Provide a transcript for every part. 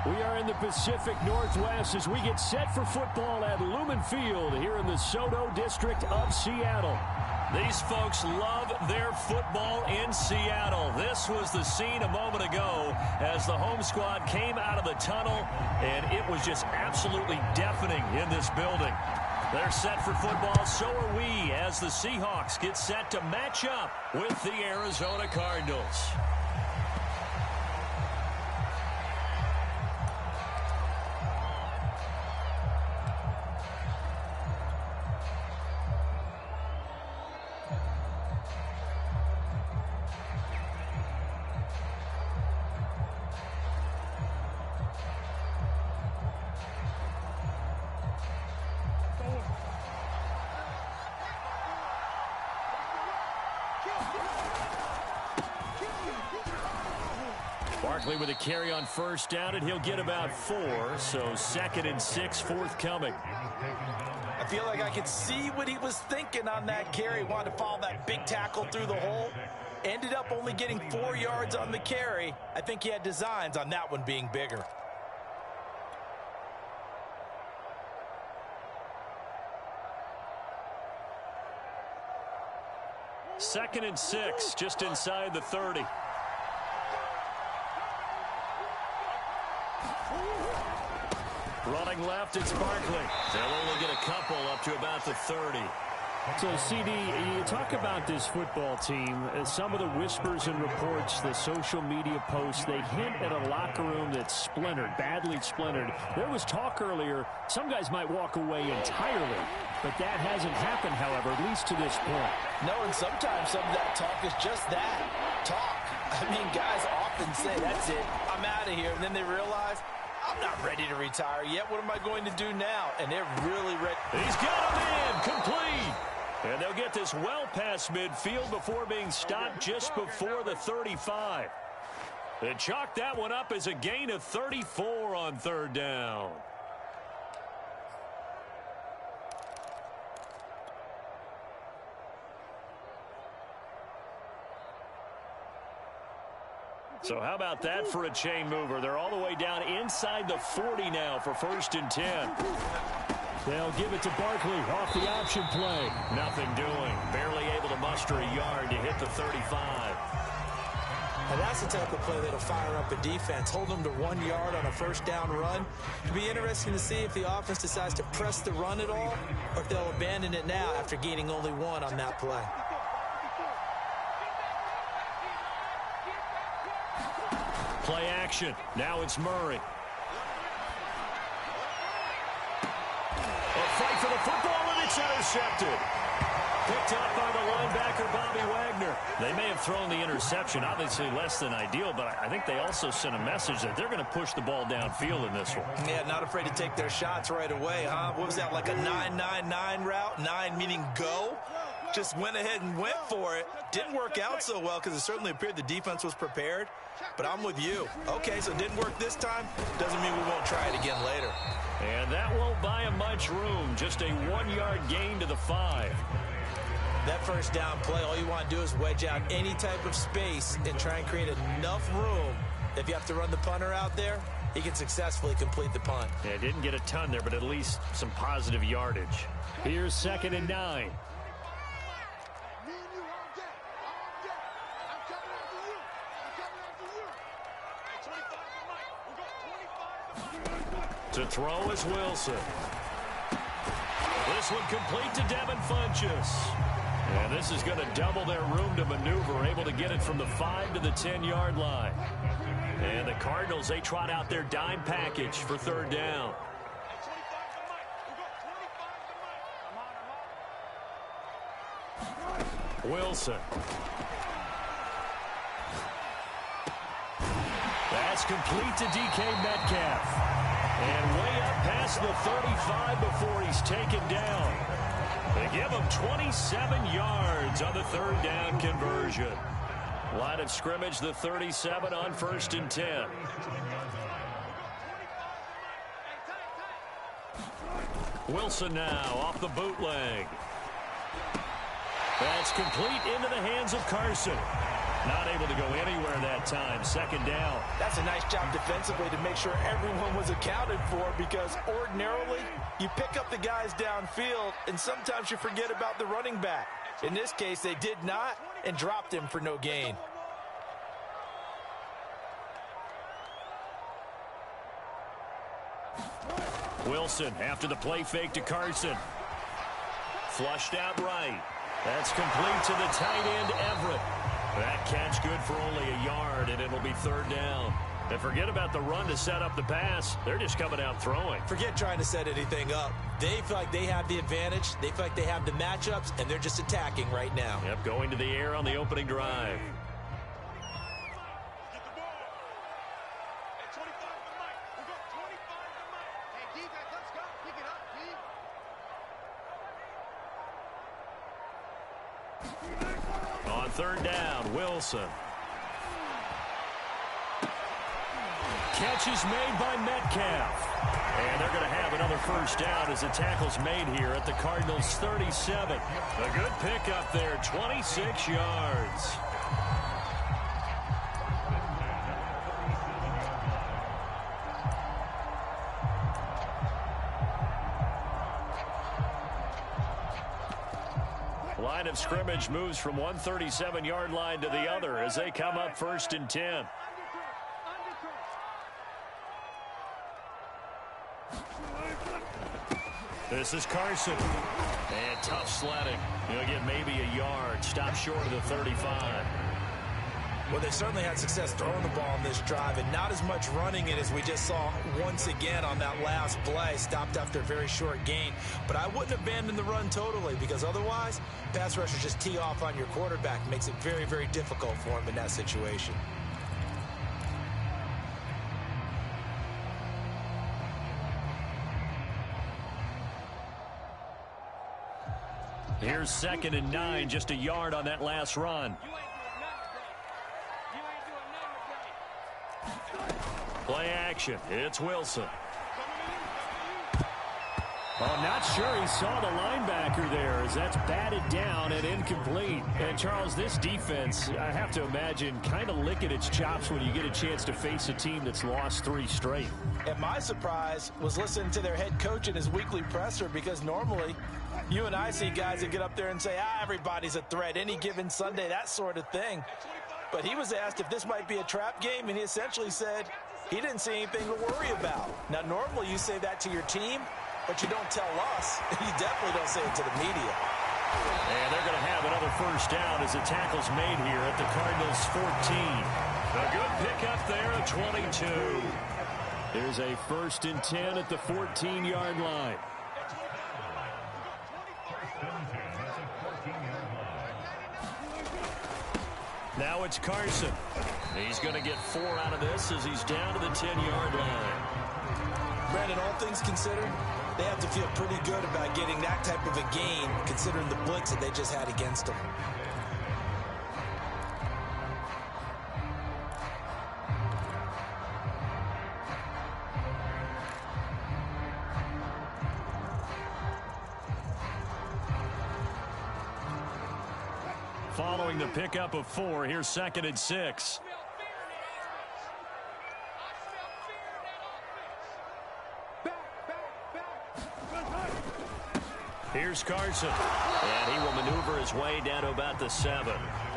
We are in the Pacific Northwest as we get set for football at Lumen Field here in the Soto District of Seattle. These folks love their football in Seattle. This was the scene a moment ago as the home squad came out of the tunnel, and it was just absolutely deafening in this building. They're set for football, so are we, as the Seahawks get set to match up with the Arizona Cardinals. Barkley with a carry on first down, and he'll get about 4, so 2nd and 6 forthcoming. I feel like I could see what he was thinking on that carry. Wanted to follow that big tackle through the hole. Ended up only getting 4 yards on the carry. I think he had designs on that one being bigger. Second and 6, just inside the 30. Running left, it's Barkley. They'll only get a couple up to about the 30. So, CD, you talk about this football team. Some of the whispers and reports, the social media posts, they hint at a locker room that's splintered, badly splintered. There was talk earlier, some guys might walk away entirely, but that hasn't happened, however, at least to this point. No, and sometimes some of that talk is just that, talk. I mean, guys often say, that's it, I'm out of here, and then they realize, I'm not ready to retire yet. What am I going to do now? And they're really ready. He's got him in, complete. And they'll get this well past midfield before being stopped just before the 35. They chalk that one up as a gain of 34 on 3rd down. So how about that for a chain mover? They're all the way down inside the 40 now for 1st and 10. They'll give it to Barkley off the option play. Nothing doing. Barely able to muster a yard to hit the 35. And that's the type of play that'll fire up a defense. Hold them to 1 yard on a 1st down run. It'll be interesting to see if the offense decides to press the run at all or if they'll abandon it now after gaining only 1 on that play. Play action. Now it's Murray. A fight for the football, and it's intercepted. Picked up by the linebacker, Bobby Wagner. They may have thrown the interception, obviously less than ideal, but I think they also sent a message that they're going to push the ball downfield in this one. Yeah, not afraid to take their shots right away, huh? What was that, like a 9-9-9 route? 9 meaning go? Just went ahead and went for it. Didn't work out so well because it certainly appeared the defense was prepared. But I'm with you. Okay, so it didn't work this time. Doesn't mean we won't try it again later. And that won't buy him much room. Just a 1-yard gain to the 5. That 1st down play, all you want to do is wedge out any type of space and try and create enough room. If you have to run the punter out there, he can successfully complete the punt. Yeah, didn't get a ton there, but at least some positive yardage. Here's 2nd and 9. To throw is Wilson. This one complete to Devin Funchess. And this is going to double their room to maneuver, able to get it from the 5 to the 10-yard line. And the Cardinals, they trot out their dime package for 3rd down. Wilson. That's complete to DK Metcalf. And way up past the 35 before he's taken down. They give him 27 yards on the 3rd down conversion. Line of scrimmage, the 37 on 1st and 10. Wilson now off the bootleg. That's complete into the hands of Carson. Not able to go anywhere that time. Second down. That's a nice job defensively to make sure everyone was accounted for, because ordinarily you pick up the guys downfield and sometimes you forget about the running back. In this case, they did not and dropped him for no gain. Wilson after the play fake to Carson. Flushed out right. That's complete to the tight end, Everett. That catch good for only a yard, and it'll be third down. And forget about the run to set up the pass. They're just coming out throwing. Forget trying to set anything up. They feel like they have the advantage. They feel like they have the matchups, and they're just attacking right now. Yep, going to the air on the opening drive. On third down, Wilson. Catch is made by Metcalf. And they're going to have another first down as the tackle's made here at the Cardinals' 37. A good pickup there, 26 yards. Line of scrimmage moves from one 37-yard line to the other as they come up 1st and 10. This is Carson. And tough sledding. He'll get maybe a yard. Stop short of the 35. Well, they certainly had success throwing the ball on this drive, and not as much running it as we just saw once again on that last play. Stopped after a very short gain. But I wouldn't abandon the run totally, because otherwise, pass rushers just tee off on your quarterback. Makes it very, very difficult for him in that situation. Here's 2nd and 9, just a yard on that last run. Play action. It's Wilson. Well, I'm not sure he saw the linebacker there, as that's batted down and incomplete. And, Charles, this defense, I have to imagine, kind of licking its chops when you get a chance to face a team that's lost 3 straight. And my surprise was listening to their head coach in his weekly presser, because normally you and I see guys that get up there and say, everybody's a threat, any given Sunday, that sort of thing. But he was asked if this might be a trap game, and he essentially said he didn't see anything to worry about. Now, normally you say that to your team, but you don't tell us. You definitely don't say it to the media. And they're going to have another first down as the tackle's made here at the Cardinals' 14. A good pickup there at 22. There's a 1st and 10 at the 14-yard line. Now it's Carson. He's going to get 4 out of this as he's down to the 10-yard line. Brandon, all things considered, they have to feel pretty good about getting that type of a gain, considering the blitz that they just had against them. Following the pickup of 4, here's 2nd and 6. Here's Carson. And he will maneuver his way down to about the 7.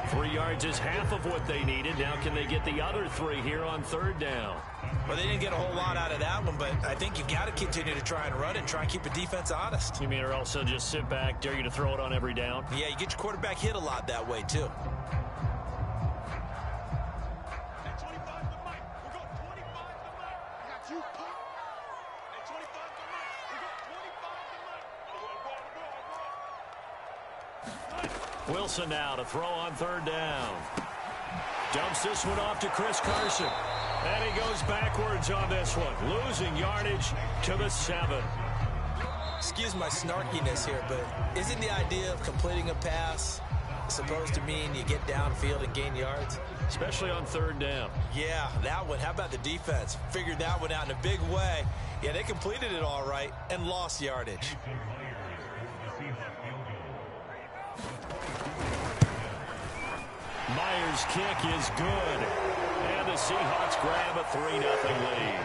3 yards is half of what they needed. Now can they get the other 3 here on 3rd down? Well, they didn't get a whole lot out of that one, but I think you've got to continue to try and run and try and keep the defense honest. You mean, or also just sit back, dare you to throw it on every down? Yeah, you get your quarterback hit a lot that way, too. Wilson now to throw on 3rd down. Dumps this one off to Chris Carson. And he goes backwards on this one, losing yardage to the 7. Excuse my snarkiness here, but isn't the idea of completing a pass supposed to mean you get downfield and gain yards? Especially on 3rd down. Yeah, that one. How about the defense? Figured that one out in a big way. Yeah, they completed it all right and lost yardage. Myers Corner's kick is good. And the Seahawks grab a 3-0 lead.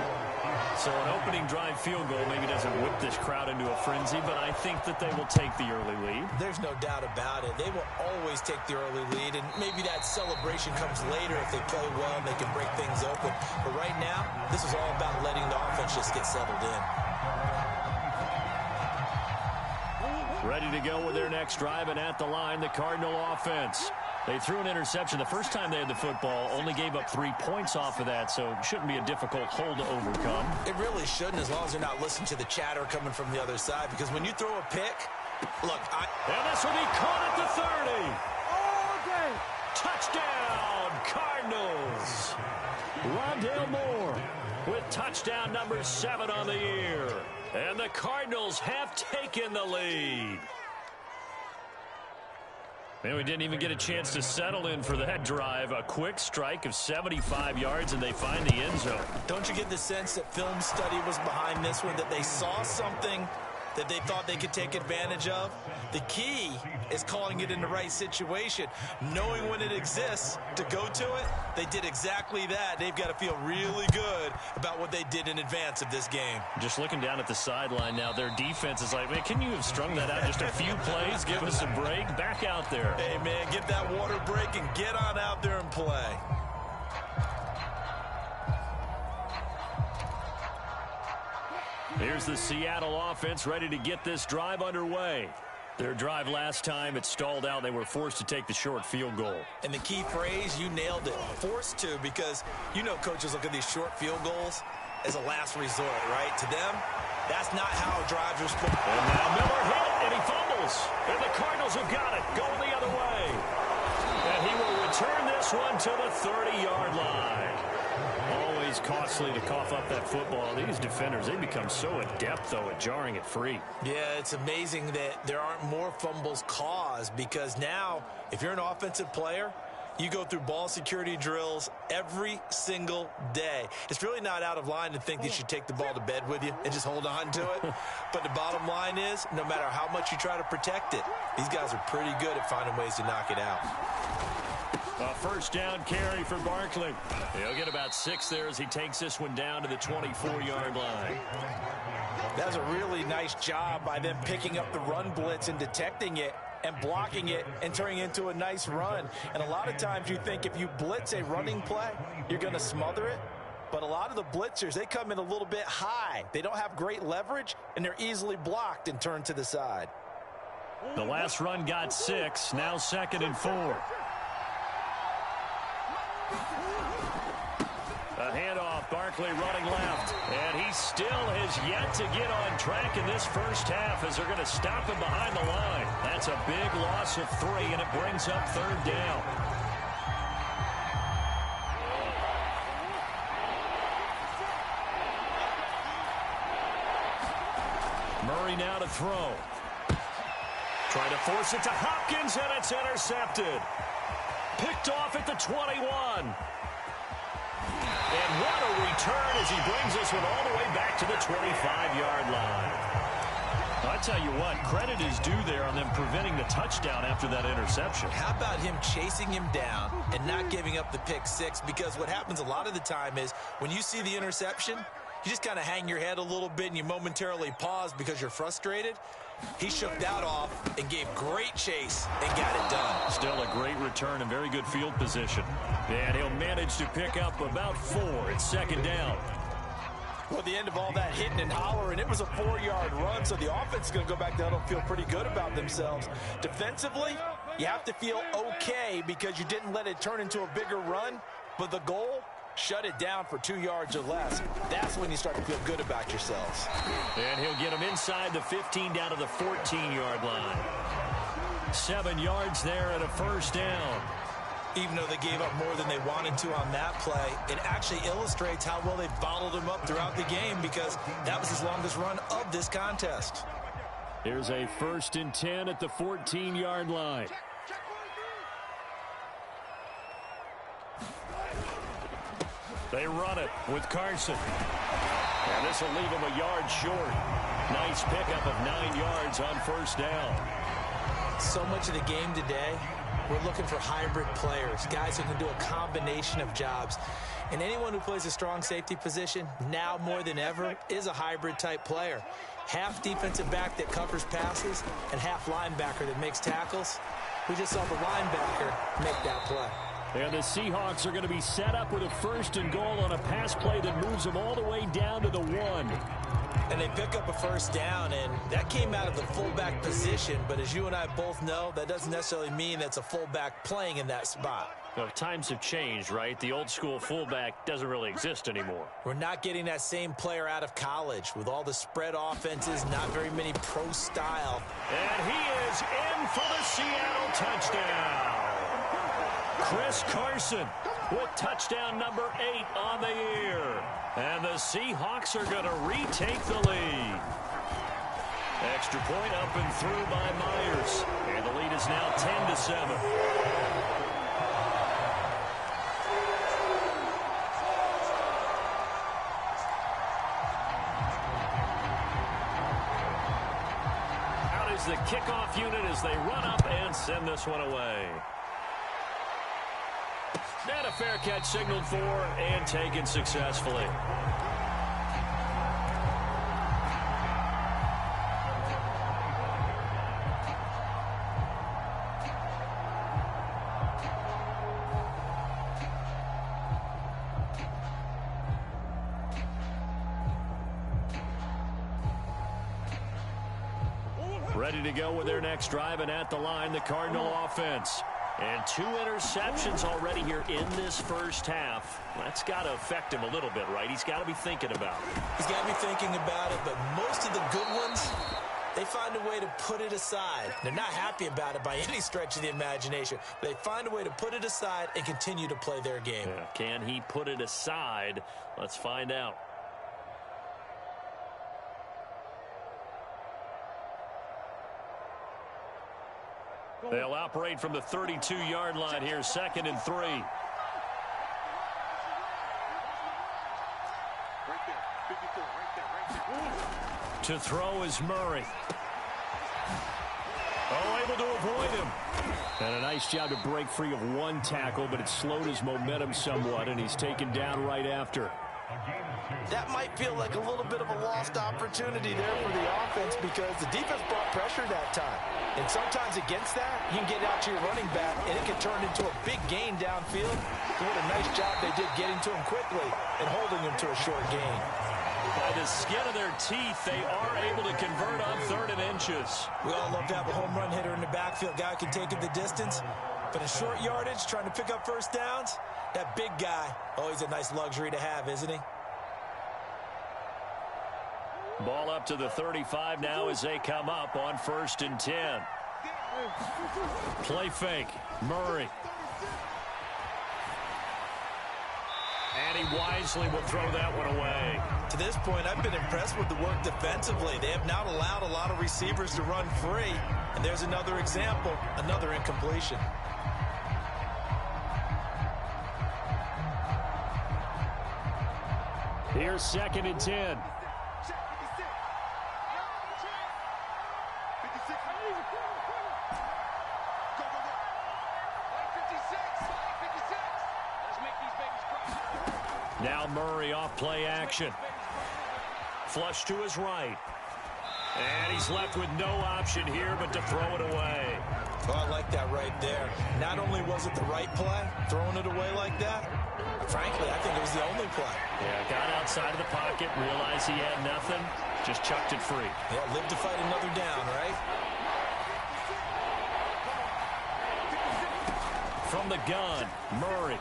So an opening drive field goal maybe doesn't whip this crowd into a frenzy, but I think that they will take the early lead. There's no doubt about it. They will always take the early lead, and maybe that celebration comes later if they play well and they can break things open. But right now, this is all about letting the offense just get settled in. Ready to go with their next drive, and at the line, the Cardinal offense. They threw an interception the first time they had the football, only gave up 3 points off of that, so it shouldn't be a difficult hole to overcome. It really shouldn't, as long as they're not listening to the chatter coming from the other side, because when you throw a pick, look, and this will be caught at the 30. Touchdown, Cardinals. Rondale Moore with touchdown number 7 on the year. And the Cardinals have taken the lead. And we didn't even get a chance to settle in for that drive. A quick strike of 75 yards, and they find the end zone. Don't you get the sense that film study was behind this one, that they saw something that they thought they could take advantage of? The key is calling it in the right situation, knowing when it exists to go to it. They did exactly that. They've got to feel really good about what they did in advance of this game. Just looking down at the sideline now, their defense is like, man, can you have strung that out just a few plays? Give us a break. Back out there. Hey, man, get that water break and get on out there and play. Here's the Seattle offense ready to get this drive underway. Their drive last time, it stalled out. They were forced to take the short field goal. And the key phrase, you nailed it, forced to, because you know coaches look at these short field goals as a last resort, right? To them, that's not how drives are supposed to be. And now Miller hit, and he fumbles. And the Cardinals have got it, going the other way. And he will return this one to the 30-yard line. Always costly to cough up that football. These defenders, they become so adept, though, at jarring it free. Yeah, it's amazing that there aren't more fumbles caused, because now, if you're an offensive player, you go through ball security drills every single day. It's really not out of line to think that you should take the ball to bed with you and just hold on to it. But the bottom line is, no matter how much you try to protect it, these guys are pretty good at finding ways to knock it out. A first down carry for Barkley. He'll get about 6 there as he takes this one down to the 24-yard line. That was a really nice job by them picking up the run blitz and detecting it and blocking it and turning it into a nice run. And a lot of times you think if you blitz a running play, you're going to smother it. But a lot of the blitzers, they come in a little bit high. They don't have great leverage, and they're easily blocked and turned to the side. The last run got 6, now 2nd and 4. A handoff, Barkley running left, and he still has yet to get on track in this first half as they're going to stop him behind the line. That's a big loss of 3, and it brings up 3rd down. Murray now to throw. Trying to force it to Hopkins, and it's intercepted. Picked off at the 21. And what a return as he brings this one all the way back to the 25-yard line. I tell you what, credit is due there on them preventing the touchdown after that interception. How about him chasing him down and not giving up the pick 6? Because what happens a lot of the time is when you see the interception, you just kind of hang your head a little bit and you momentarily pause because you're frustrated. He shook that off and gave great chase and got it done. Still a great return and very good field position. And he'll manage to pick up about 4. It's 2nd down. Well, the end of all that hitting and hollering, it was a 4-yard run, so the offense is going to go back down and feel pretty good about themselves. Defensively, you have to feel okay because you didn't let it turn into a bigger run, but the goal, shut it down for 2 yards or less. That's when you start to feel good about yourselves. And he'll get them inside the 15 down to the 14-yard line. 7 yards there and a first down. Even though they gave up more than they wanted to on that play, it actually illustrates how well they bottled him up throughout the game because that was his longest run of this contest. Here's a 1st and 10 at the 14-yard line. They run it with Carson. And this will leave him a yard short. Nice pickup of 9 yards on first down. So much of the game today, we're looking for hybrid players, guys who can do a combination of jobs. And anyone who plays a strong safety position, now more than ever, is a hybrid-type player. Half defensive back that covers passes and half linebacker that makes tackles. We just saw the linebacker make that play. And the Seahawks are going to be set up with a 1st and goal on a pass play that moves them all the way down to the 1. And they pick up a 1st down, and that came out of the fullback position. But as you and I both know, that doesn't necessarily mean that's a fullback playing in that spot. Well, times have changed, right? The old school fullback doesn't really exist anymore. We're not getting that same player out of college with all the spread offenses, not very many pro style. And he is in for the Seattle touchdown. Chris Carson with touchdown number 8 on the year. And the Seahawks are going to retake the lead. Extra point up and through by Myers. And the lead is now 10-7. Out is the kickoff unit as they run up and send this one away. And a fair catch signaled for and taken successfully. Ready to go with their next drive, and at the line, the Cardinal offense. And 2 interceptions already here in this first half. That's got to affect him a little bit, right? He's got to be thinking about it. He's got to be thinking about it, but most of the good ones, they find a way to put it aside. They're not happy about it by any stretch of the imagination. They find a way to put it aside and continue to play their game. Yeah. Can he put it aside? Let's find out. They'll operate from the 32-yard line here, 2nd and 3. Right there, 54, right there. To throw is Murray. Oh, able to avoid him. And a nice job to break free of 1 tackle, but it slowed his momentum somewhat, and he's taken down right after. That might feel like a little bit of a lost opportunity there for the offense because the defense brought pressure that time. And sometimes against that, you can get out to your running back, and it can turn into a big gain downfield. What a nice job they did getting to him quickly and holding him to a short gain. By the skin of their teeth, they are able to convert on 3rd and inches. We all love to have a home run hitter in the backfield. Guy who can take it the distance. But in short yardage, trying to pick up 1st downs, that big guy, oh, he's a nice luxury to have, isn't he? Ball up to the 35 now as they come up on 1st and 10. Play fake. Murray. And he wisely will throw that one away. To this point, I've been impressed with the work defensively. They have not allowed a lot of receivers to run free. And there's another example, another incompletion. Here's 2nd and 10. Now Murray off play action. Flush to his right. And he's left with no option here but to throw it away. Oh, I like that right there. Not only was it the right play, throwing it away like that, frankly, I think it was the only play. Yeah, got outside of the pocket, realized he had nothing, just chucked it free. Yeah, live to fight another down, right? From the gun, Murray.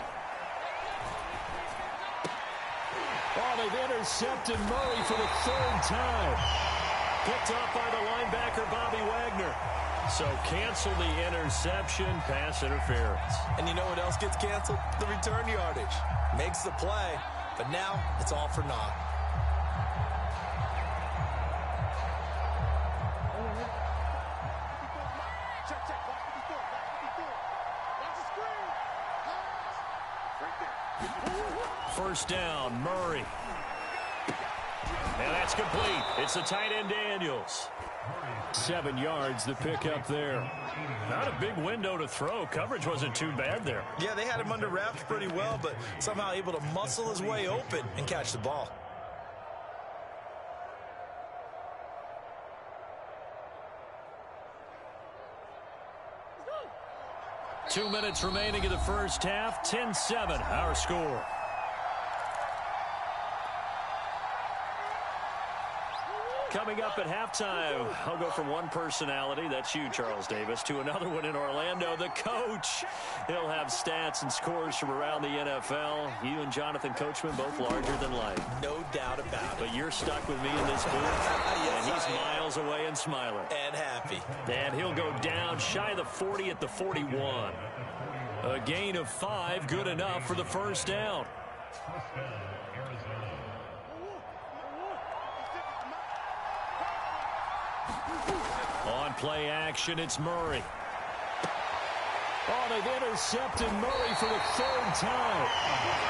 Oh, they've intercepted Murray for the 3rd time. Picked off by the linebacker, Bobby Wagner. So cancel the interception, pass interference. And you know what else gets canceled? The return yardage. Makes the play, but now it's all for naught. First down, Murray. And that's complete. It's the tight end, Daniels. 7 yards the pick up there. Not a big window to throw. Coverage wasn't too bad there. Yeah, they had him under wraps pretty well, but somehow able to muscle his way open and catch the ball. Two minutes remaining in the first half. 10-7, our score. Coming up at halftime, I'll go from one personality, that's you, Charles Davis, to another one in Orlando, the coach. He'll have stats and scores from around the NFL. You and Jonathan Coachman, both larger than life. No doubt about it. But you're stuck with me in this booth, Yes, and he's miles away and smiling. And happy. And he'll go down shy of the 40 at the 41. A gain of 5, good enough for the first down. On play action, it's Murray. Oh, they've intercepted Murray for the 3rd time.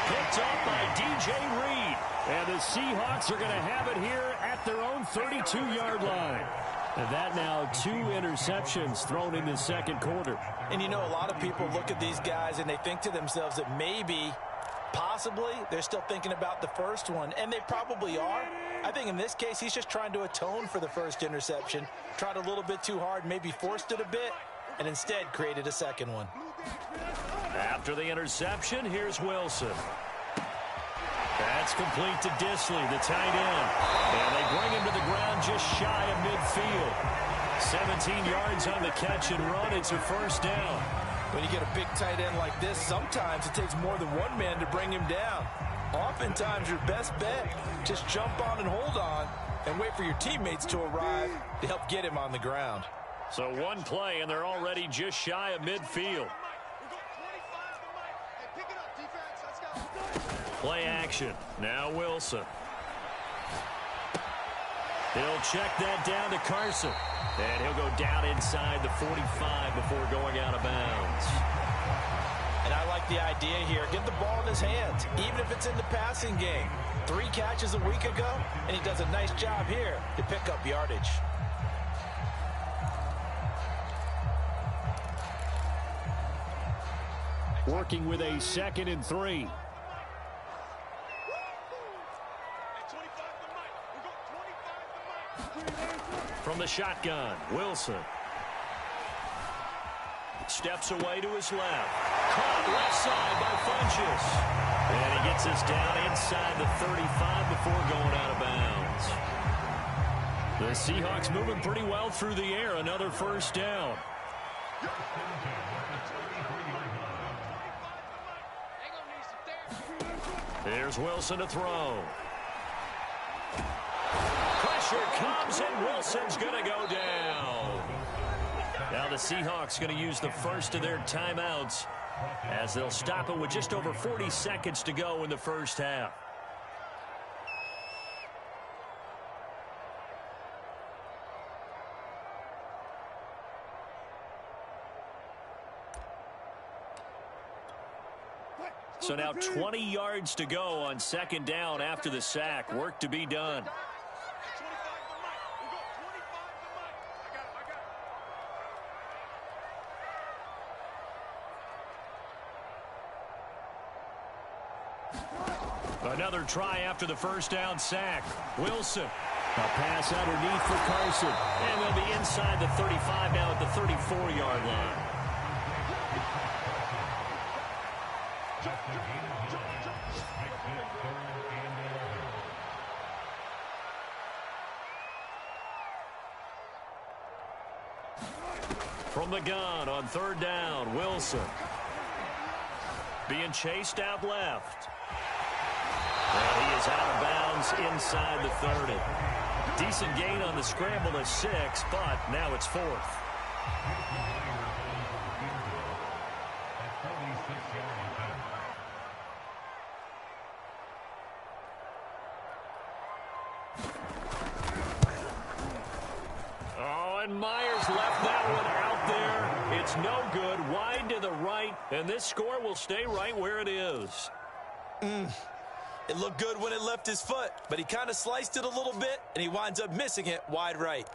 Picked up by DJ Reed. And the Seahawks are going to have it here at their own 32-yard line. And that now 2 interceptions thrown in the second quarter. And you know, a lot of people look at these guys and they think to themselves that maybe, possibly, they're still thinking about the first one. And they probably are. I think in this case, he's just trying to atone for the first interception. Tried a little bit too hard, maybe forced it a bit, and instead created a second one. After the interception, here's Wilson. That's complete to Disley, the tight end. And they bring him to the ground just shy of midfield. 17 yards on the catch and run. It's a first down. When you get a big tight end like this, sometimes it takes more than one man to bring him down. Oftentimes, your best bet, just jump on and hold on and wait for your teammates to arrive to help get him on the ground. So one play, and they're already just shy of midfield. Play action. Now Wilson. He'll check that down to Carson. And he'll go down inside the 45 before going out of bounds. And I like the idea here. Get the ball in his hands, even if it's in the passing game. 3 catches a week ago, and he does a nice job here to pick up yardage. Working with a 2nd and 3. From the shotgun, Wilson. Steps away to his left. Caught left side by Funchess. And he gets us down inside the 35 before going out of bounds. The Seahawks moving pretty well through the air. Another first down. Here's Wilson to throw. Pressure comes, and Wilson's going to go down. Now the Seahawks going to use the first of their timeouts as they'll stop it with just over 40 seconds to go in the first half. So now 20 yards to go on 2nd down after the sack. Work to be done. Another try after the first down sack. Wilson. A pass underneath for Carson. And they'll be inside the 35 now at the 34-yard line. From the gun on 3rd down, Wilson. Being chased out left. And he is out of bounds inside the 30. Decent gain on the scramble to 6, but now it's 4th. Oh, and Myers left that one out there. It's no good. Wide to the right, and this score will stay right where it is. It looked good when it left his foot, but he kind of sliced it a little bit, and he winds up missing it wide right.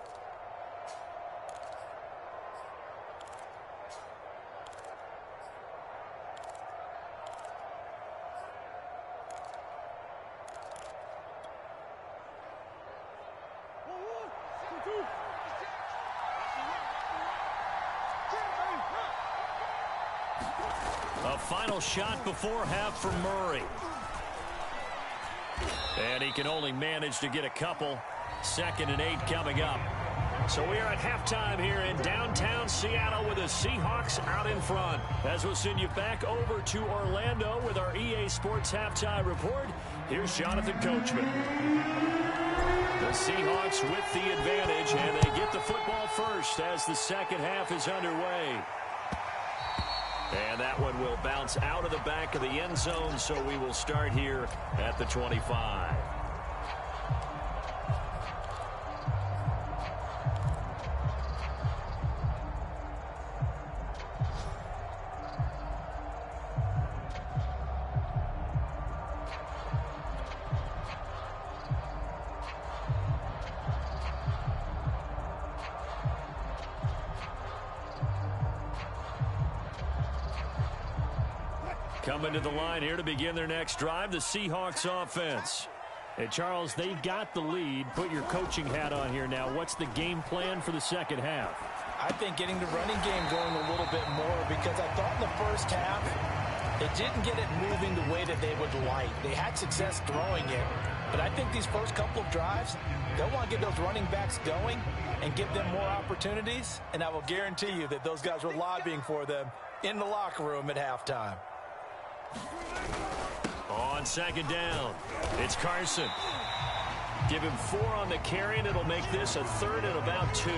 A final shot before half for Murray. And he can only manage to get a couple. 2nd and 8 coming up. So we are at halftime here in downtown Seattle with the Seahawks out in front. As we'll send you back over to Orlando with our EA Sports Halftime Report, here's Jonathan Coachman. The Seahawks with the advantage, and they get the football first as the second half is underway. And that one will bounce out of the back of the end zone, so we will start here at the 25. Coming to the line here to begin their next drive, the Seahawks offense. And Charles, they've got the lead. Put your coaching hat on here now. What's the game plan for the second half? I think getting the running game going a little bit more, because I thought in the first half it didn't get it moving the way that they would like. They had success throwing it, but I think these first couple of drives, they'll want to get those running backs going and give them more opportunities, and I will guarantee you that those guys were lobbying for them in the locker room at halftime. On second down, it's Carson. Give him 4 on the carry, and it'll make this a 3rd and about 2.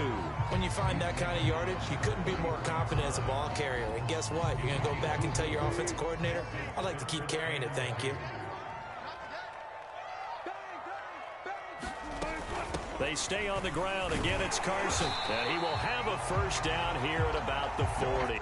When you find that kind of yardage, you couldn't be more confident as a ball carrier. And guess what? You're going to go back and tell your offensive coordinator, I'd like to keep carrying it, thank you. They stay on the ground. Again, it's Carson. And he will have a first down here at about the 40.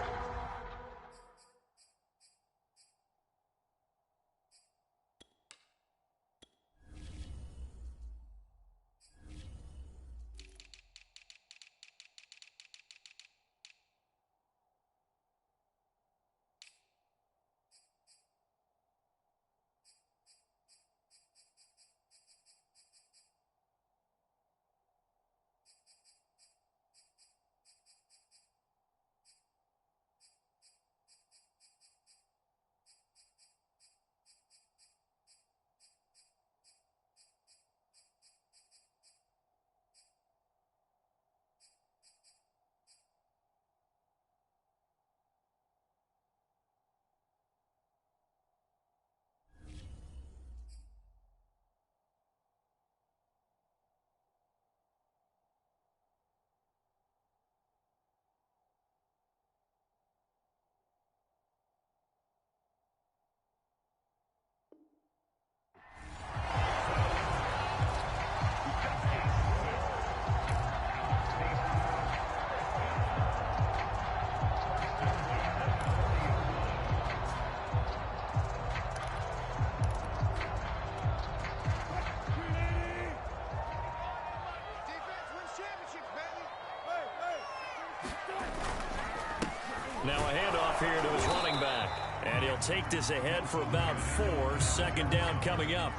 Now a handoff here to his running back. And he'll take this ahead for about 4. 2nd down coming up.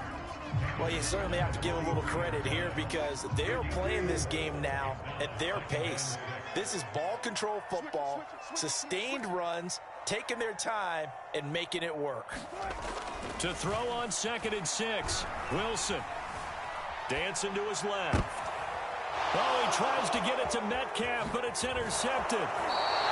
Well, you certainly have to give a little credit here because they're playing this game now at their pace. This is ball control football, sustained runs, taking their time and making it work. To throw on 2nd and 6. Wilson dancing to his left. Oh, he tries to get it to Metcalf, but it's intercepted.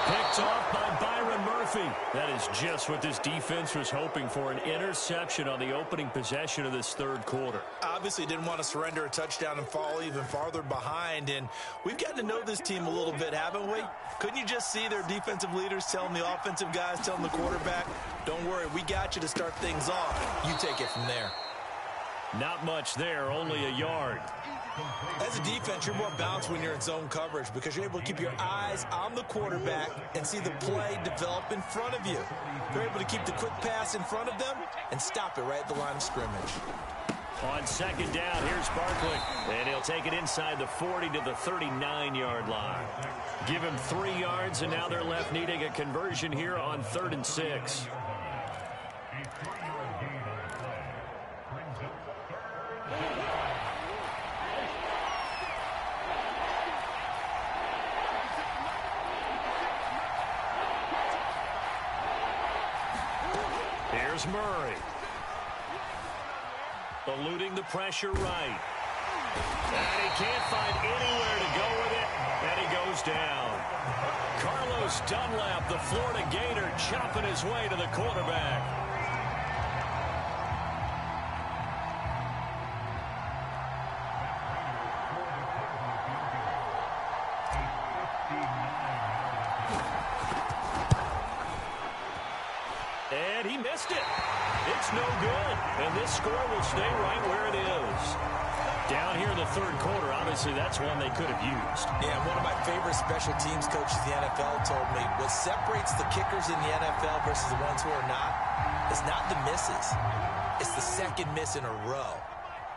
Picked off by Byron Murphy. That is just what this defense was hoping for, an interception on the opening possession of this 3rd quarter. Obviously didn't want to surrender a touchdown and fall even farther behind, and we've gotten to know this team a little bit, haven't we? Couldn't you just see their defensive leaders telling the offensive guys, telling the quarterback, don't worry, we got you to start things off. You take it from there. Not much there, only a yard. As a defense, you're more balanced when you're in zone coverage because you're able to keep your eyes on the quarterback and see the play develop in front of you. You're able to keep the quick pass in front of them and stop it right at the line of scrimmage. On 2nd down, here's Barkley. And he'll take it inside the 40 to the 39-yard line. Give him 3 yards, and now they're left needing a conversion here on 3rd and 6. Here's Murray. Eluding the pressure right. And he can't find anywhere to go with it, and he goes down. Carlos Dunlap, the Florida Gator, chopping his way to the quarterback. And he missed it. It's no good. And this score will stay right where it is. Down here in the third quarter, obviously that's one they could have used. Yeah, one of my favorite special teams coaches in the NFL told me what separates the kickers in the NFL versus the ones who are not is not the misses. It's the second miss in a row.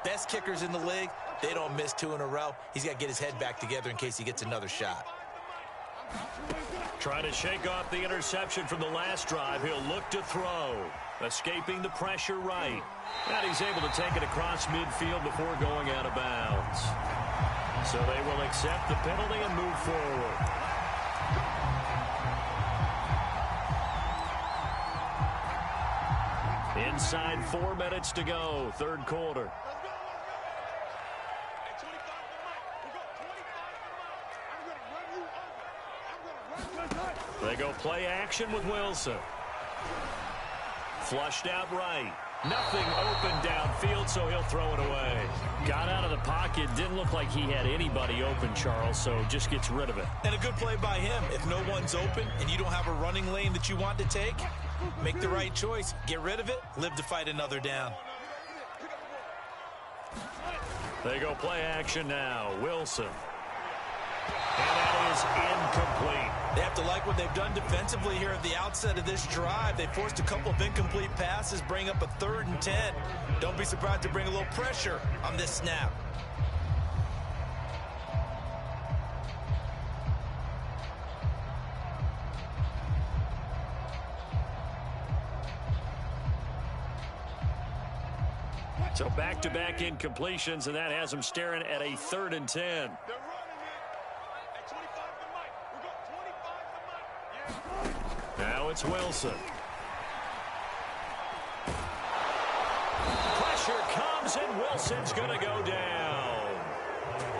Best kickers in the league, they don't miss 2 in a row. He's got to get his head back together in case he gets another shot. Trying to shake off the interception from the last drive. He'll look to throw. Escaping the pressure right. And he's able to take it across midfield before going out of bounds. So they will accept the penalty and move forward. Inside 4 minutes to go, third quarter. They go play action with Wilson. Flushed out right. Nothing open downfield, so he'll throw it away. Got out of the pocket. Didn't look like he had anybody open, Charles, so just gets rid of it. And a good play by him. If no one's open and you don't have a running lane that you want to take, make the right choice. Get rid of it. Live to fight another down. They go play action now. Wilson. And that is incomplete. They have to like what they've done defensively here at the outset of this drive. They forced a couple of incomplete passes, bring up a 3rd and 10. Don't be surprised to bring a little pressure on this snap. So back-to-back incompletions, and that has them staring at a 3rd and 10. Now it's Wilson. Pressure comes, and Wilson's going to go down.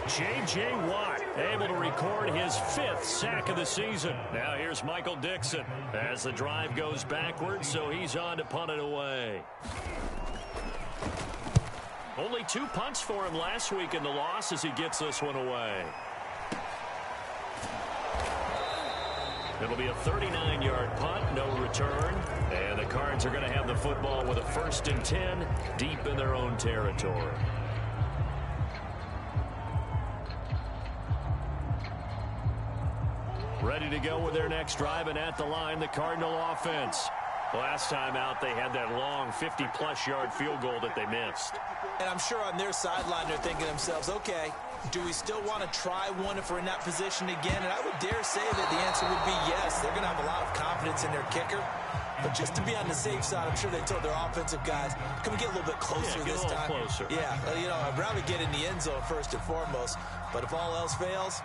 J.J. Watt able to record his 5th sack of the season. Now here's Michael Dixon as the drive goes backwards, so he's on to punt it away. Only 2 punts for him last week in the loss as he gets this one away. It'll be a 39-yard punt, no return. And the Cards are going to have the football with a 1st and 10 deep in their own territory. Ready to go with their next drive, and at the line, the Cardinal offense. Last time out, they had that long 50-plus yard field goal that they missed. And I'm sure on their sideline they're thinking to themselves, okay, do we still want to try one if we're in that position again? And I would dare say that the answer would be yes. They're going to have a lot of confidence in their kicker. But just to be on the safe side, I'm sure they told their offensive guys, can we get a little bit closer this time? Closer. Yeah, you know, I'd rather get in the end zone first and foremost. But if all else fails,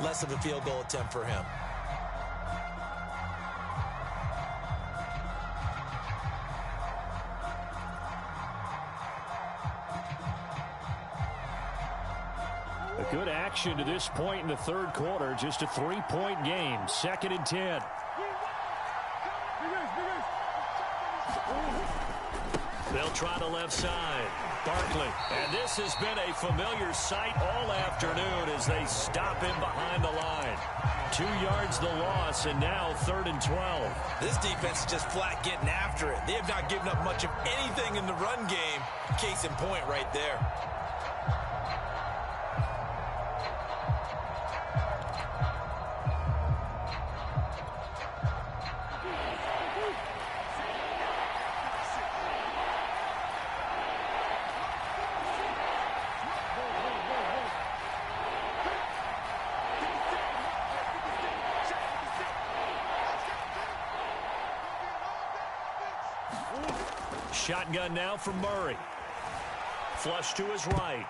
less of a field goal attempt for him. A good action to this point in the third quarter. Just a 3-point game. 2nd and 10. They'll try the left side. Barkley. And this has been a familiar sight all afternoon as they stop him behind the line. 2 yards the loss, and now 3rd and 12. This defense is just flat getting after it. They have not given up much of anything in the run game. Case in point right there. Shotgun now for Murray. Flush to his right.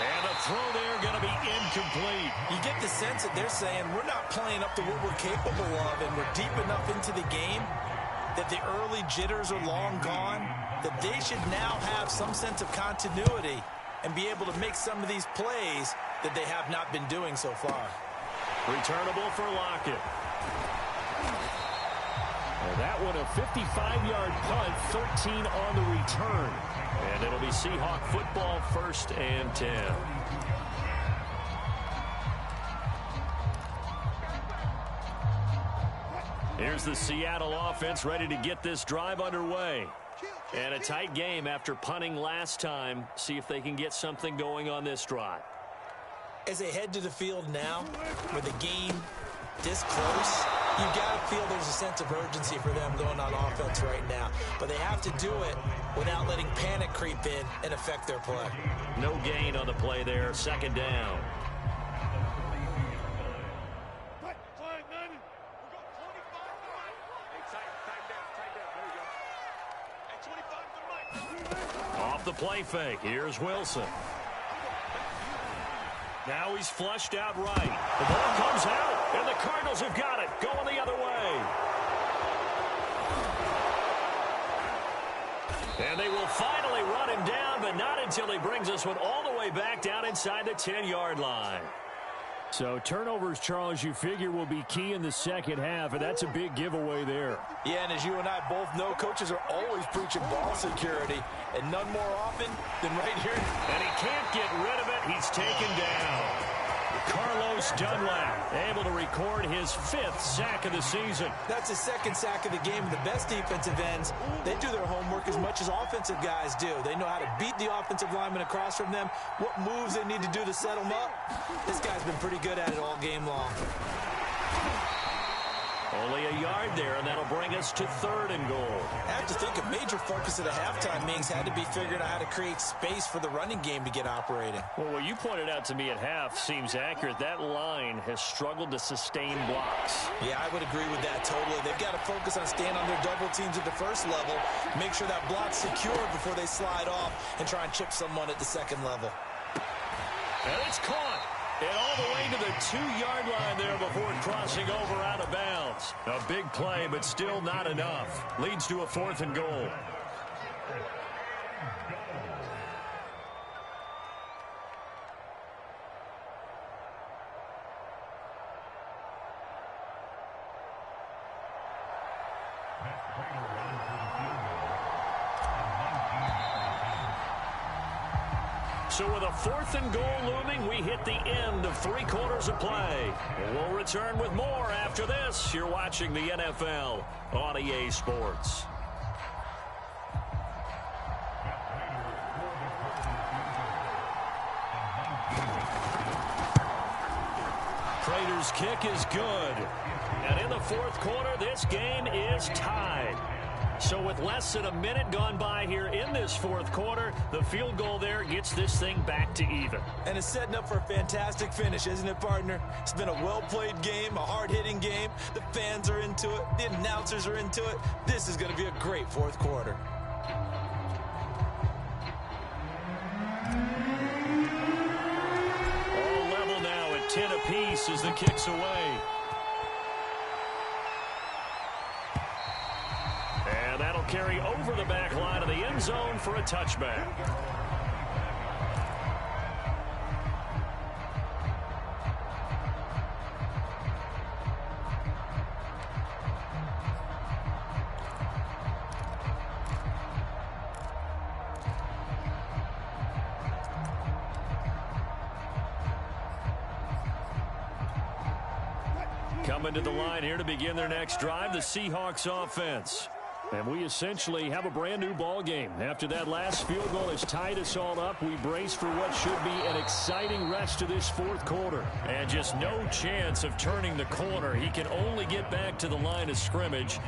And a throw there going to be incomplete. You get the sense that they're saying we're not playing up to what we're capable of, and we're deep enough into the game that the early jitters are long gone, that they should now have some sense of continuity and be able to make some of these plays that they have not been doing so far. Returnable for Lockett. And that one a 55-yard punt, 13 on the return. And it'll be Seahawk football, 1st and 10. Here's the Seattle offense ready to get this drive underway. And a tight game after punting last time. See if they can get something going on this drive. As they head to the field now, with the game this close, you've got to feel there's a sense of urgency for them going on offense right now. But they have to do it without letting panic creep in and affect their play. No gain on the play there. 2nd down. Off the play fake. Here's Wilson. Now he's flushed out right. The ball comes out, and the Cardinals have got it. Going the other way. And they will finally run him down, but not until he brings this one all the way back down inside the 10-yard line. So turnovers, Charles, you figure will be key in the second half, and that's a big giveaway there. Yeah, and as you and I both know, coaches are always preaching ball security, and none more often than right here. And he can't get rid of it. He's taken down. Carlos Dunlap able to record his 5th sack of the season. That's his 2nd sack of the game. The best defensive ends, they do their homework as much as offensive guys do. They know how to beat the offensive lineman across from them, what moves they need to do to set them up. This guy's been pretty good at it all game long. Only a yard there, and that'll bring us to 3rd and goal. I have to think a major focus of the halftime meetings had to be figuring out how to create space for the running game to get operating. Well, what you pointed out to me at half seems accurate. That line has struggled to sustain blocks. Yeah, I would agree with that totally. They've got to focus on staying on their double teams at the 1st level, make sure that block's secured before they slide off and try and chip someone at the 2nd level. And it's caught. And all the way to the 2-yard line there before crossing over out of bounds. A big play, but still not enough. Leads to a 4th and goal. So with a 4th and goal looming, we hit the end of 3 quarters of play. And we'll return with more after this. You're watching the NFL on EA Sports. Prater's kick is good. And in the 4th quarter, this game is tied. So with less than a minute gone by here in this 4th quarter, the field goal there gets this thing back to even. And it's setting up for a fantastic finish, isn't it, partner? It's been a well-played game, a hard-hitting game. The fans are into it. The announcers are into it. This is going to be a great 4th quarter. All level now at 10 apiece as the kick's away. And that'll carry over the back line of the end zone for a touchback. Coming to the line here to begin their next drive, the Seahawks offense. And we essentially have a brand new ball game. After that last field goal has tied us all up, we brace for what should be an exciting rest to this 4th quarter. And just no chance of turning the corner. He can only get back to the line of scrimmage.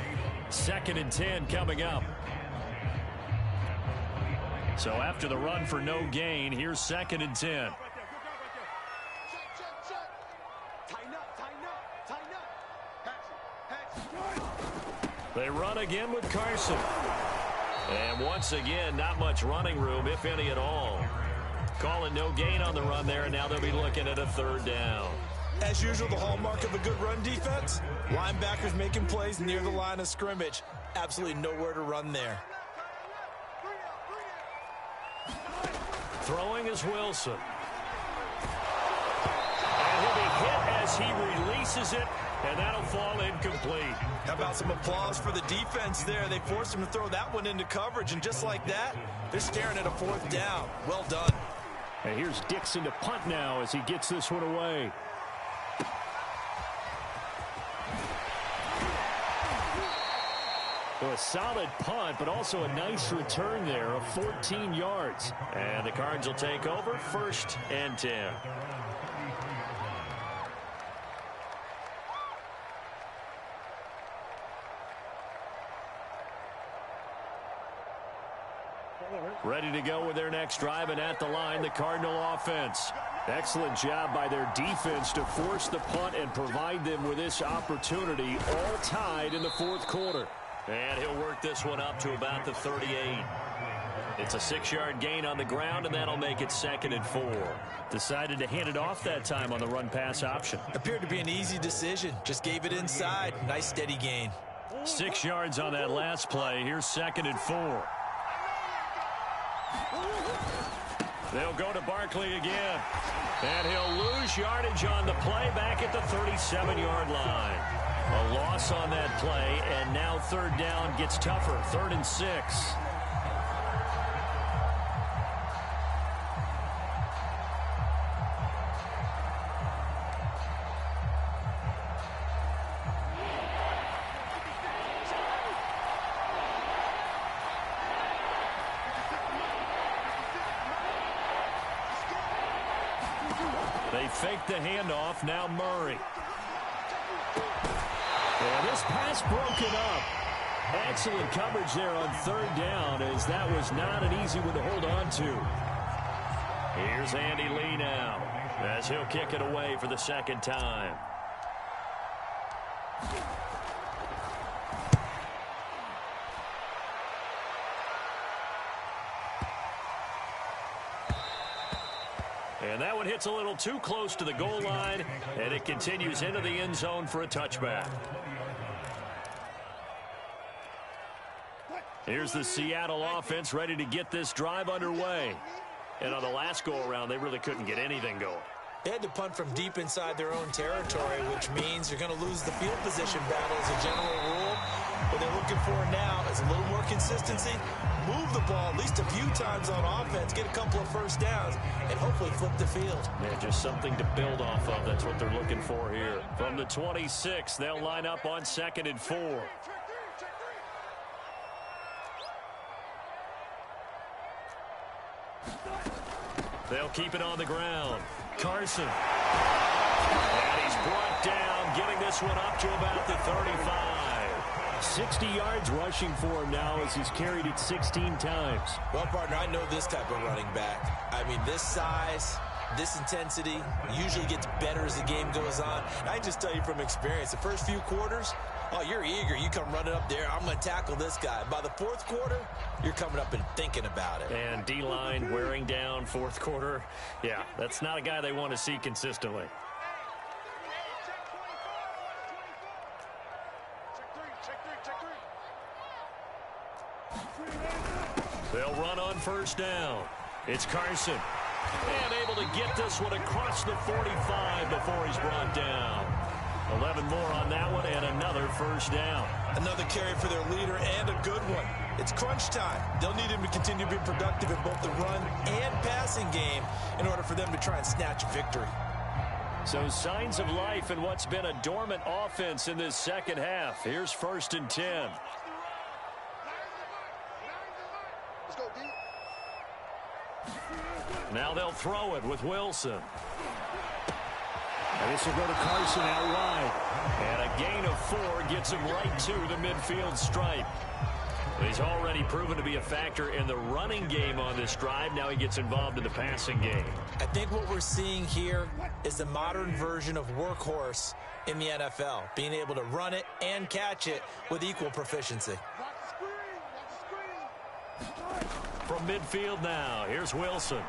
2nd and 10 coming up. So after the run for no gain, here's 2nd and 10. They run again with Carson. And once again, not much running room, if any at all. Calling no gain on the run there, and now they'll be looking at a 3rd down. As usual, the hallmark of a good run defense, linebackers making plays near the line of scrimmage. Absolutely nowhere to run there. Throwing is Wilson. And he'll be hit as he releases it, and that'll fall incomplete. How about some applause for the defense there? They forced him to throw that one into coverage, and just like that, they're staring at a 4th down. Well done. And here's Dixon to punt now as he gets this one away. So a solid punt, but also a nice return there of 14 yards. And the Cards will take over 1st and 10. Ready to go with their next drive, and at the line, the Cardinal offense. Excellent job by their defense to force the punt and provide them with this opportunity, all tied in the 4th quarter. And he'll work this one up to about the 38. It's a 6-yard gain on the ground, and that'll make it 2nd and 4. Decided to hand it off that time on the run-pass option. Appeared to be an easy decision. Just gave it inside. Nice steady gain. 6 yards on that last play. Here's 2nd and 4. They'll go to Barkley again. And he'll lose yardage on the play back at the 37-yard line. A loss on that play, and now 3rd down gets tougher. 3rd and 6. They fake the handoff. Now Murray. And this pass broken up. Excellent coverage there on 3rd down, as that was not an easy one to hold on to. Here's Andy Lee now, as he'll kick it away for the 2nd time. And that one hits a little too close to the goal line, and it continues into the end zone for a touchback. Here's the Seattle offense ready to get this drive underway. And on the last go-around, they really couldn't get anything going. They had to punt from deep inside their own territory, which means you're going to lose the field position battle as a general rule. What they're looking for now is a little more consistency, move the ball at least a few times on offense, get a couple of 1st downs, and hopefully flip the field. Yeah, just something to build off of. That's what they're looking for here. From the 26, they'll line up on 2nd and 4. They'll keep it on the ground. Carson. And he's brought down, getting this one up to about the 35. 60 yards rushing for him now as he's carried it 16 times. Well, partner, I know this type of running back. I mean, this size, this intensity usually gets better as the game goes on. And I can just tell you from experience, the first few quarters, oh, you're eager. You come running up there. I'm going to tackle this guy. By the 4th quarter, you're coming up and thinking about it. And D-line wearing down 4th quarter. Yeah, that's not a guy they want to see consistently. They'll run on 1st down. It's Carson. And able to get this one across the 45 before he's brought down. 11 more on that one, and another 1st down. Another carry for their leader, and a good one. It's crunch time. They'll need him to continue to be productive in both the run and passing game in order for them to try and snatch a victory. So signs of life in what's been a dormant offense in this 2nd half. Here's 1st and 10. Now they'll throw it with Wilson. And this will go to Carson out wide. And a gain of 4 gets him right to the midfield stripe. He's already proven to be a factor in the running game on this drive. Now he gets involved in the passing game. I think what we're seeing here is the modern version of workhorse in the NFL, being able to run it and catch it with equal proficiency. From midfield now, here's Wilson.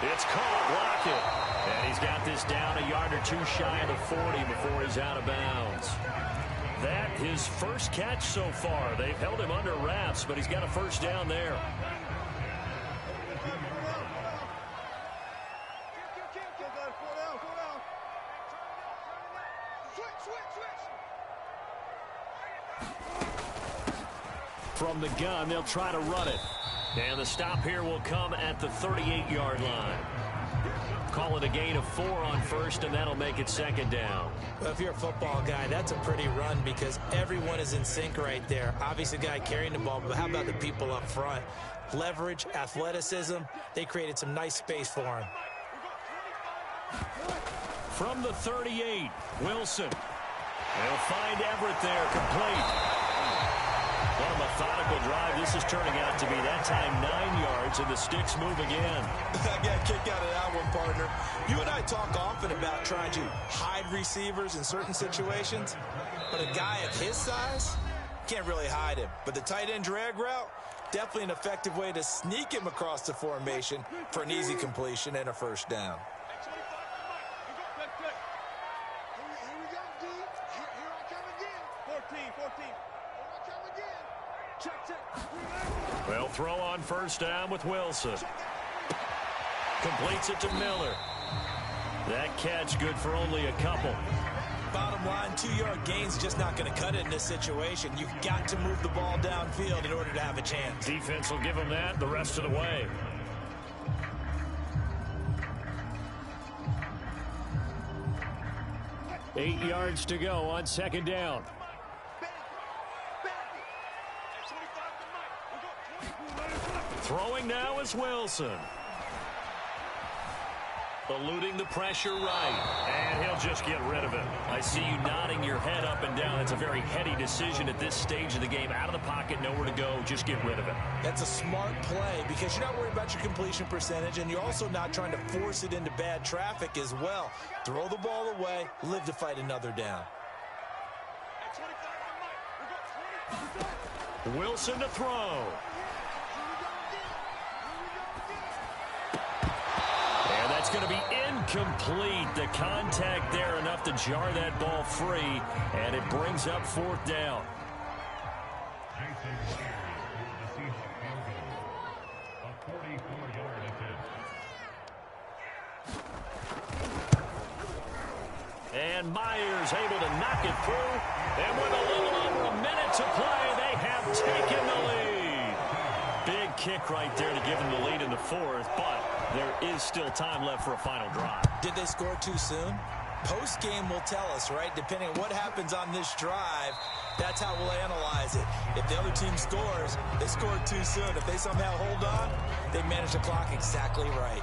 It's caught, Lockett. And he's got this down a yard or two shy of the 40 before he's out of bounds. that his first catch so far. They've held him under wraps, but he's got a first down there. From the gun, they'll try to run it. And the stop here will come at the 38-yard line. Call it a gain of 4 on first, and that'll make it second down. Well, if you're a football guy, that's a pretty run because everyone is in sync right there. Obviously, the guy carrying the ball, but how about the people up front? Leverage, athleticism, they created some nice space for him. From the 38, Wilson. They'll find Everett there, complete. What a methodical drive. This is turning out to be, that time, 9 yards, and the sticks move again. I got a kick out of that one, partner. You and I talk often about trying to hide receivers in certain situations, but a guy of his size can't really hide him. But the tight end drag route, definitely an effective way to sneak him across the formation for an easy completion and a first down. They'll throw on first down with Wilson. Completes it to Miller. That catch good for only a couple. Bottom line, 2-yard gain's just not going to cut it in this situation. You've got to move the ball downfield in order to have a chance. Defense will give them that the rest of the way. Eight yards to go on second down. Throwing now is Wilson. Eluding the pressure right. And he'll just get rid of it. I see you nodding your head up and down. It's a very heady decision at this stage of the game. Out of the pocket, nowhere to go. Just get rid of it. That's a smart play because you're not worried about your completion percentage, and you're also not trying to force it into bad traffic as well. Throw the ball away, live to fight another down. Wilson to throw. And that's going to be incomplete. The contact there enough to jar that ball free, and it brings up fourth down. And Myers able to knock it through. And with a little over a minute to play, they have taken the lead. Big kick right there to give them the lead in the fourth, but there is still time left for a final drive. Did they score too soon? Post-game will tell us, right? Depending on what happens on this drive, that's how we'll analyze it. If the other team scores, they scored too soon. If they somehow hold on, they manage the clock exactly right.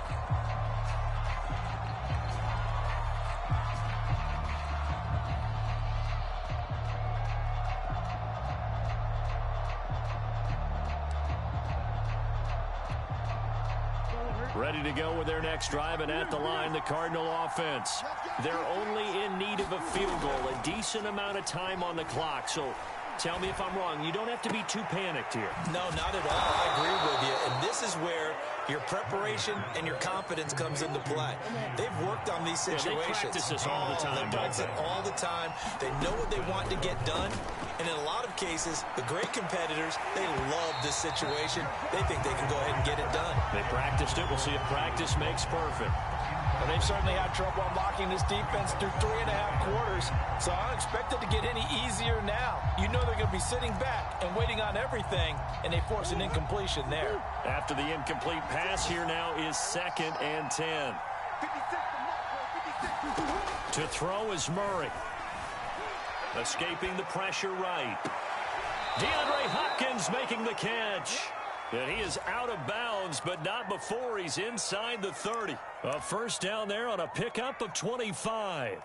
Ready to go with their next drive, and at the line, the Cardinal offense. They're only in need of a field goal, a decent amount of time on the clock. So tell me if I'm wrong. You don't have to be too panicked here. No, not at all. I agree with you. And this is where your preparation and your confidence comes into play. They've worked on these situations. Yeah, they practice this all the time. They practice it all the time. They know what they want to get done. And in a lot of cases, the great competitors, they love this situation. They think they can go ahead and get it done. They practiced it. We'll see if practice makes perfect. Well, they've certainly had trouble unlocking this defense through 3.5 quarters. So I don't expect it to get any easier now. You know they're going to be sitting back and waiting on everything, and they force an incompletion there. After the incomplete pass, here now is 2nd and 10. To throw is Murray. Escaping the pressure right. DeAndre Hopkins making the catch. And he is out of bounds, but not before he's inside the 30. A first down there on a pickup of 25.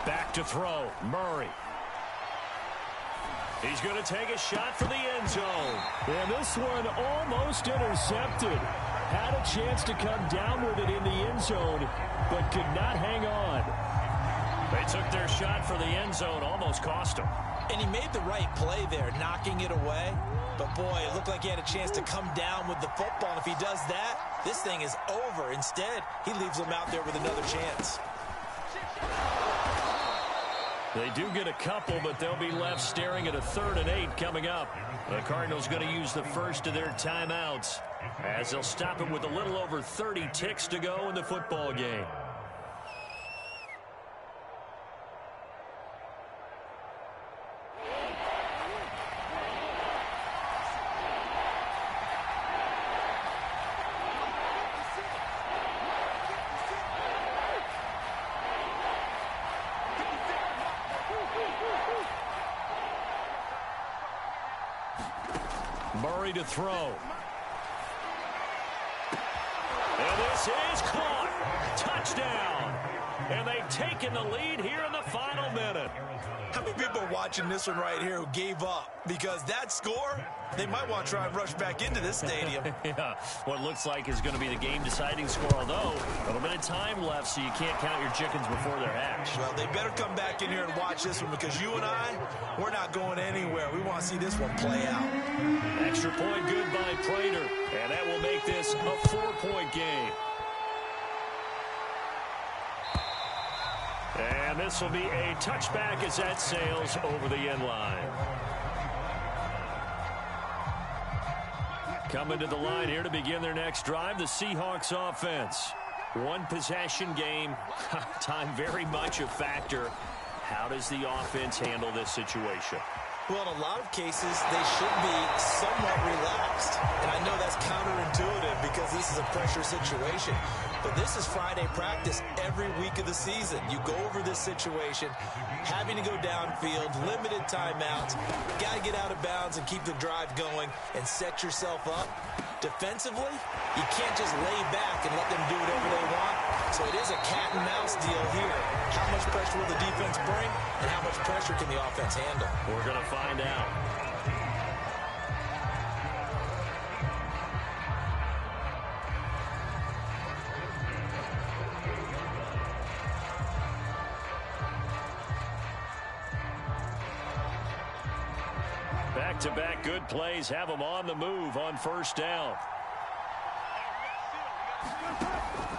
Back to throw, Murray. He's going to take a shot for the end zone. And this one almost intercepted. Had a chance to come down with it in the end zone, but could not hang on. They took their shot for the end zone, almost cost them. And he made the right play there, knocking it away. But, boy, it looked like he had a chance to come down with the football. And if he does that, this thing is over. Instead, he leaves him out there with another chance. They do get a couple, but they'll be left staring at a 3rd and 8 coming up. The Cardinals going to use the first of their timeouts as they'll stop it with a little over 30 ticks to go in the football game. Murray to throw. And this is caught. Touchdown. And they've taken the lead here in the final minute. How many people are watching this one right here who gave up? Because that score, they might want to try and rush back into this stadium. Yeah, what looks like is going to be the game-deciding score, although a little bit of time left, so you can't count your chickens before they're hatched. Well, they better come back in here and watch this one, because you and I, we're not going anywhere. We want to see this one play out. Extra point good by Prater, and that will make this a 4-point game. And this will be a touchback as that sails over the end line. Coming to the line here to begin their next drive, the Seahawks offense. One possession game, time very much a factor. How does the offense handle this situation? Well, in a lot of cases, they should be somewhat relaxed. And I know that's counterintuitive because this is a pressure situation. But this is Friday practice every week of the season. You go over this situation, having to go downfield, limited timeouts, got to get out of bounds and keep the drive going and set yourself up. Defensively, you can't just lay back and let them do whatever they want. So it is a cat and mouse deal here. How much pressure will the defense bring, and how much pressure can the offense handle? We're going to find out. Back-to-back good plays have them on the move on first down.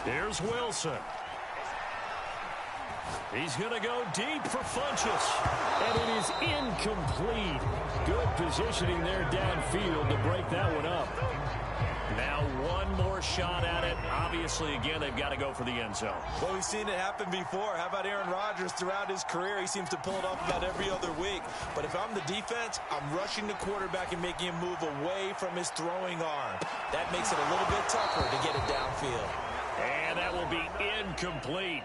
Here's Wilson. He's going to go deep for Funchess. And it is incomplete. Good positioning there downfield to break that one up. Now one more shot at it. Obviously, again, they've got to go for the end zone. Well, we've seen it happen before. How about Aaron Rodgers throughout his career? He seems to pull it off about every other week. But if I'm the defense, I'm rushing the quarterback and making him move away from his throwing arm. That makes it a little bit tougher to get it downfield. And that will be incomplete.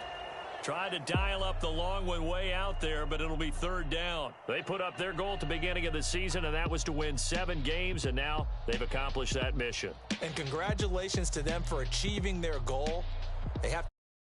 Tried to dial up the long one way out there, but it'll be third down. They put up their goal at the beginning of the season, and that was to win 7 games, and now they've accomplished that mission. And congratulations to them for achieving their goal. They have